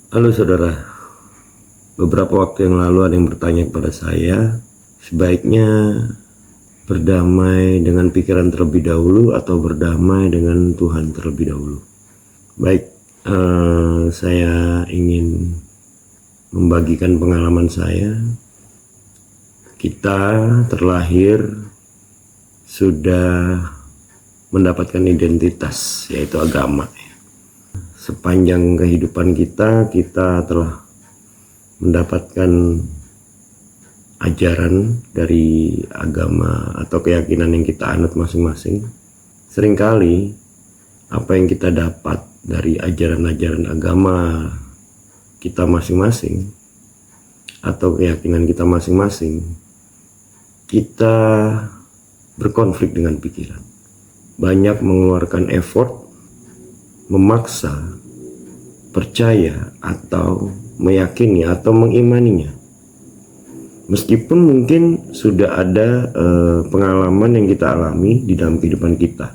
Halo saudara, beberapa waktu yang lalu ada yang bertanya kepada saya, sebaiknya berdamai dengan pikiran terlebih dahulu atau berdamai dengan Tuhan terlebih dahulu. Baik, saya ingin membagikan pengalaman saya. Kita terlahir sudah mendapatkan identitas, yaitu agama. Sepanjang kehidupan kita telah mendapatkan ajaran dari agama atau keyakinan yang kita anut masing-masing. Seringkali apa yang kita dapat dari ajaran-ajaran agama kita masing-masing atau keyakinan kita masing-masing, kita berkonflik dengan pikiran. Banyak mengeluarkan effort, memaksa, percaya atau meyakini atau mengimaninya. Meskipun mungkin sudah ada pengalaman yang kita alami di dalam kehidupan kita.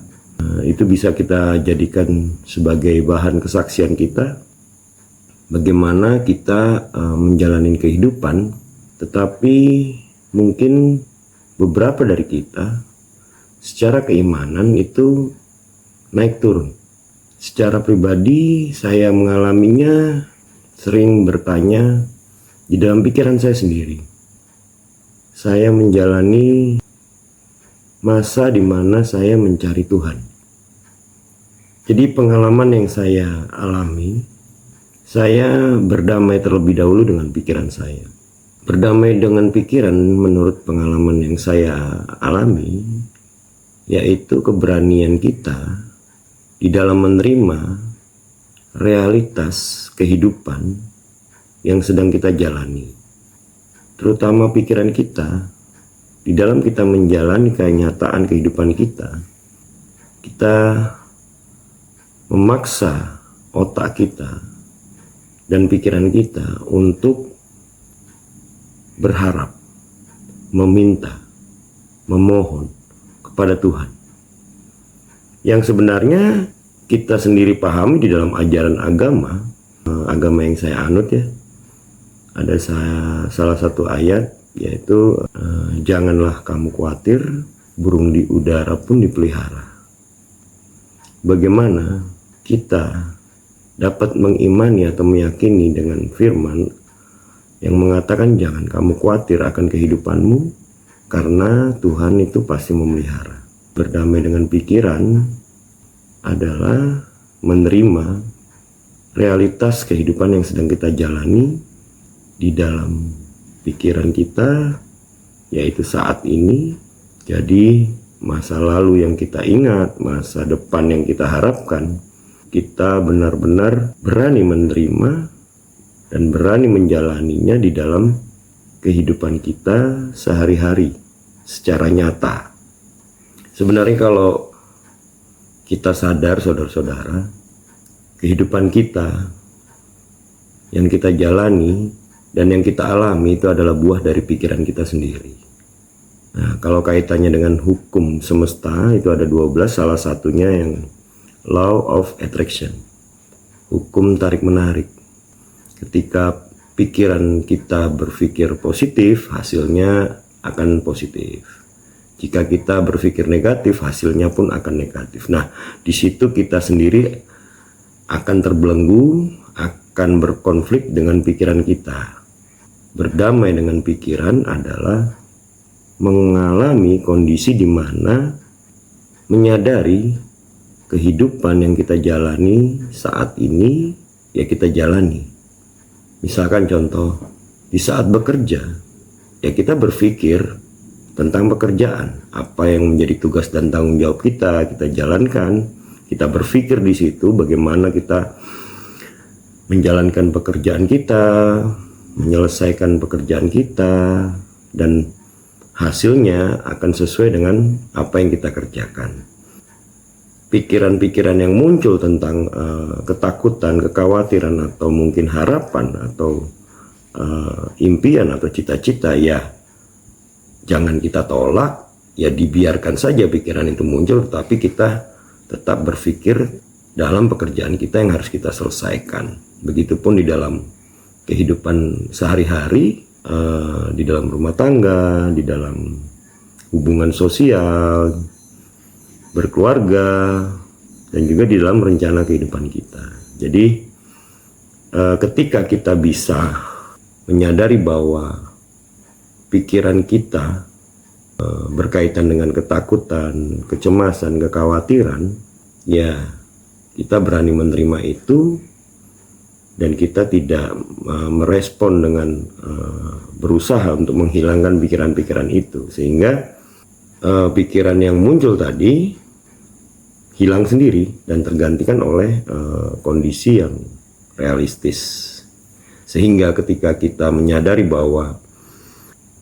Itu bisa kita jadikan sebagai bahan kesaksian kita bagaimana kita menjalani kehidupan, tetapi mungkin beberapa dari kita secara keimanan itu naik turun. Secara pribadi saya mengalaminya, sering bertanya di dalam pikiran saya sendiri. Saya menjalani masa di mana saya mencari Tuhan. Jadi pengalaman yang saya alami, saya berdamai terlebih dahulu dengan pikiran saya. Berdamai dengan pikiran menurut pengalaman yang saya alami, yaitu keberanian kita di dalam menerima realitas kehidupan yang sedang kita jalani, terutama pikiran kita. Di dalam kita menjalani kenyataan kehidupan kita memaksa otak kita dan pikiran kita untuk berharap, meminta, memohon kepada Tuhan, yang sebenarnya kita sendiri pahami di dalam ajaran agama yang saya anut ya. Ada salah satu ayat, yaitu janganlah kamu khawatir, burung di udara pun dipelihara. Bagaimana kita dapat mengimani atau meyakini dengan firman yang mengatakan jangan kamu khawatir akan kehidupanmu, karena Tuhan itu pasti memelihara. Berdamai dengan pikiran adalah menerima realitas kehidupan yang sedang kita jalani di dalam pikiran kita, yaitu saat ini. Jadi masa lalu yang kita ingat, masa depan yang kita harapkan, kita benar-benar berani menerima dan berani menjalaninya di dalam kehidupan kita sehari-hari secara nyata. Sebenarnya kalau kita sadar, saudara-saudara, kehidupan kita yang kita jalani dan yang kita alami itu adalah buah dari pikiran kita sendiri. Nah, kalau kaitannya dengan hukum semesta itu ada 12, salah satunya yang law of attraction, hukum tarik-menarik. Ketika pikiran kita berpikir positif, hasilnya akan positif. Jika kita berpikir negatif, hasilnya pun akan negatif. Nah, di situ kita sendiri akan terbelenggu, akan berkonflik dengan pikiran kita. Berdamai dengan pikiran adalah mengalami kondisi di mana menyadari kehidupan yang kita jalani saat ini, ya kita jalani. Misalkan contoh, di saat bekerja, ya kita berpikir tentang pekerjaan, apa yang menjadi tugas dan tanggung jawab kita jalankan. Kita berpikir di situ bagaimana kita menjalankan pekerjaan kita, menyelesaikan pekerjaan kita, dan hasilnya akan sesuai dengan apa yang kita kerjakan. Pikiran-pikiran yang muncul tentang ketakutan, kekhawatiran, atau mungkin harapan, atau impian atau cita-cita, ya jangan kita tolak, ya dibiarkan saja pikiran itu muncul, tapi kita tetap berpikir dalam pekerjaan kita yang harus kita selesaikan. Begitupun di dalam kehidupan sehari-hari, di dalam rumah tangga, di dalam hubungan sosial, berkeluarga, dan juga di dalam rencana kehidupan kita. Jadi ketika kita bisa menyadari bahwa pikiran kita berkaitan dengan ketakutan, kecemasan, kekhawatiran, ya kita berani menerima itu, dan kita tidak merespon dengan berusaha untuk menghilangkan pikiran-pikiran itu, sehingga pikiran yang muncul tadi hilang sendiri dan tergantikan oleh kondisi yang realistis. Sehingga ketika kita menyadari bahwa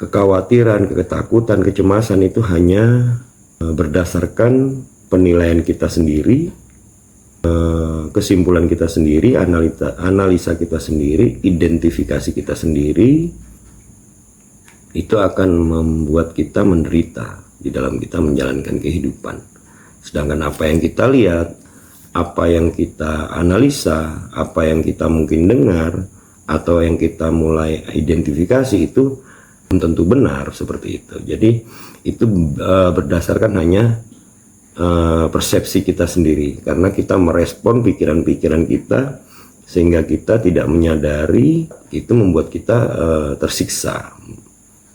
kekhawatiran, ketakutan, kecemasan itu hanya berdasarkan penilaian kita sendiri, kesimpulan kita sendiri, analisa kita sendiri, identifikasi kita sendiri, itu akan membuat kita menderita di dalam kita menjalankan kehidupan. Sedangkan apa yang kita lihat, apa yang kita analisa, apa yang kita mungkin dengar, atau yang kita mulai identifikasi itu belum tentu benar seperti itu. Jadi itu berdasarkan hanya persepsi kita sendiri, karena kita merespon pikiran-pikiran kita sehingga kita tidak menyadari, itu membuat kita tersiksa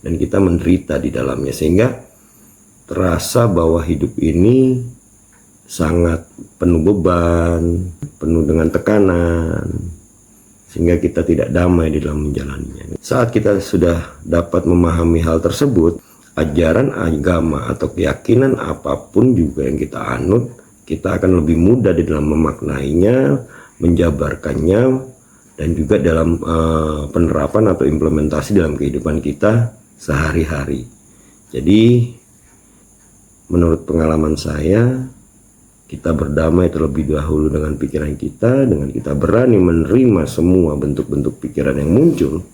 dan kita menderita di dalamnya, sehingga terasa bahwa hidup ini sangat penuh beban, penuh dengan tekanan, sehingga kita tidak damai di dalam menjalaninya. Saat kita sudah dapat memahami hal tersebut, ajaran agama atau keyakinan apapun juga yang kita anut, kita akan lebih mudah di dalam memaknainya, menjabarkannya, dan juga dalam penerapan atau implementasi dalam kehidupan kita sehari-hari. Jadi menurut pengalaman saya, kita berdamai terlebih dahulu dengan pikiran kita, dengan kita berani menerima semua bentuk-bentuk pikiran yang muncul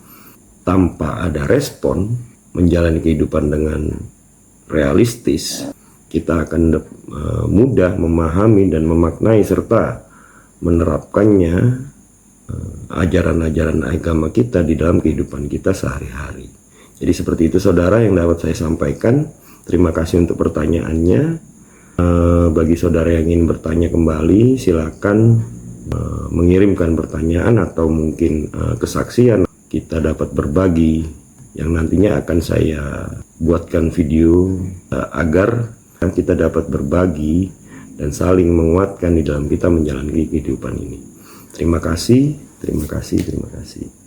tanpa ada respon, menjalani kehidupan dengan realistis, kita akan mudah memahami dan memaknai serta menerapkannya, ajaran-ajaran agama kita di dalam kehidupan kita sehari-hari. Jadi seperti itu saudara yang dapat saya sampaikan. Terima kasih untuk pertanyaannya. Bagi saudara yang ingin bertanya kembali, silakan mengirimkan pertanyaan atau mungkin kesaksian. Kita dapat berbagi yang nantinya akan saya buatkan video agar kita dapat berbagi dan saling menguatkan di dalam kita menjalani kehidupan ini. Terima kasih, terima kasih, terima kasih.